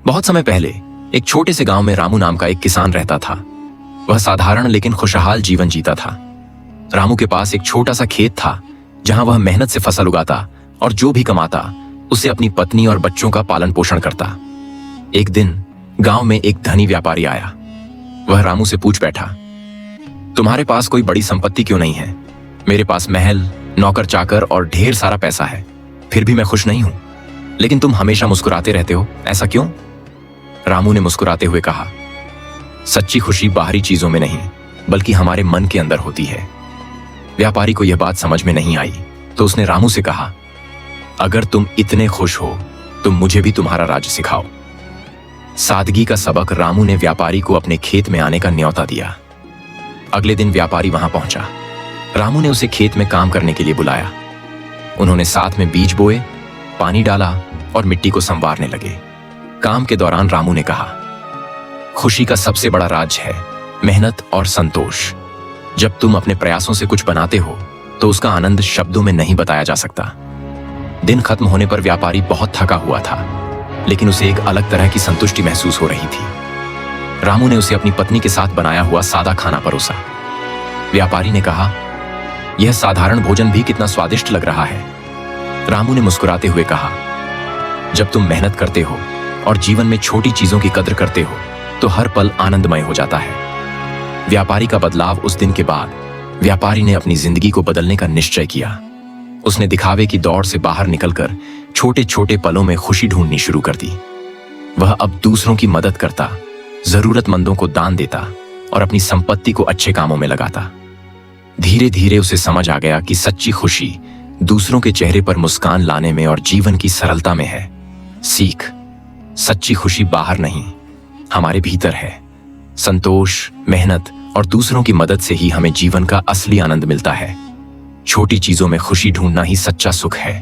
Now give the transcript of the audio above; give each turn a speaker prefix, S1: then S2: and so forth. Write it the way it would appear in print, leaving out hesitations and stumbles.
S1: बहुत समय पहले एक छोटे से गांव में रामू नाम का एक किसान रहता था। वह साधारण लेकिन खुशहाल जीवन जीता था। रामू के पास एक छोटा सा खेत था जहां वह मेहनत से फसल उगाता और जो भी कमाता उससे अपनी पत्नी और बच्चों का पालन पोषण करता। एक दिन गांव में एक धनी व्यापारी आया। वह रामू से पूछ बैठा, तुम्हारे पास कोई बड़ी संपत्ति क्यों नहीं है? मेरे पास महल, नौकर चाकर और ढेर सारा पैसा है, फिर भी मैं खुश नहीं हूं। लेकिन तुम हमेशा मुस्कुराते रहते हो, ऐसा क्यों? रामू ने मुस्कुराते हुए कहा, सच्ची खुशी बाहरी चीजों में नहीं बल्कि हमारे मन के अंदर होती है। व्यापारी को यह बात समझ में नहीं आई तो उसने रामू से कहा, अगर तुम इतने खुश हो तो मुझे भी तुम्हारा राज सिखाओ। सादगी का सबक रामू ने व्यापारी को अपने खेत में आने का न्योता दिया। अगले दिन व्यापारी वहां पहुंचा। रामू ने उसे खेत में काम करने के लिए बुलाया। उन्होंने साथ में बीज बोए, पानी डाला और मिट्टी को संवारने लगे। काम के दौरान रामू ने कहा, खुशी का सबसे बड़ा राज है मेहनत और संतोष। जब तुम अपने प्रयासों से कुछ बनाते हो तो उसका आनंद शब्दों में नहीं बताया जा सकता। दिन खत्म होने पर व्यापारी बहुत थका हुआ था, लेकिन उसे एक अलग तरह की संतुष्टि महसूस हो रही थी। रामू ने उसे अपनी पत्नी के साथ बनाया हुआ सादा खाना परोसा। व्यापारी ने कहा, यह साधारण भोजन भी कितना स्वादिष्ट लग रहा है। रामू ने मुस्कुराते हुए कहा, जब तुम मेहनत करते हो और जीवन में छोटी चीजों की कद्र करते हो तो हर पल आनंदमय हो जाता है। व्यापारी का बदलाव उस दिन के बाद व्यापारी ने अपनी जिंदगी को बदलने का निश्चय किया। उसने दिखावे की दौड़ से बाहर निकलकर छोटे छोटे पलों में खुशी ढूंढनी शुरू कर दी। वह अब दूसरों की मदद करता, जरूरतमंदों को दान देता और अपनी संपत्ति को अच्छे कामों में लगाता। धीरे धीरे उसे समझ आ गया कि सच्ची खुशी दूसरों के चेहरे पर मुस्कान लाने में और जीवन की सरलता में है। सीख, सच्ची खुशी बाहर नहीं, हमारे भीतर है। संतोष, मेहनत और दूसरों की मदद से ही हमें जीवन का असली आनंद मिलता है। छोटी चीजों में खुशी ढूंढना ही सच्चा सुख है।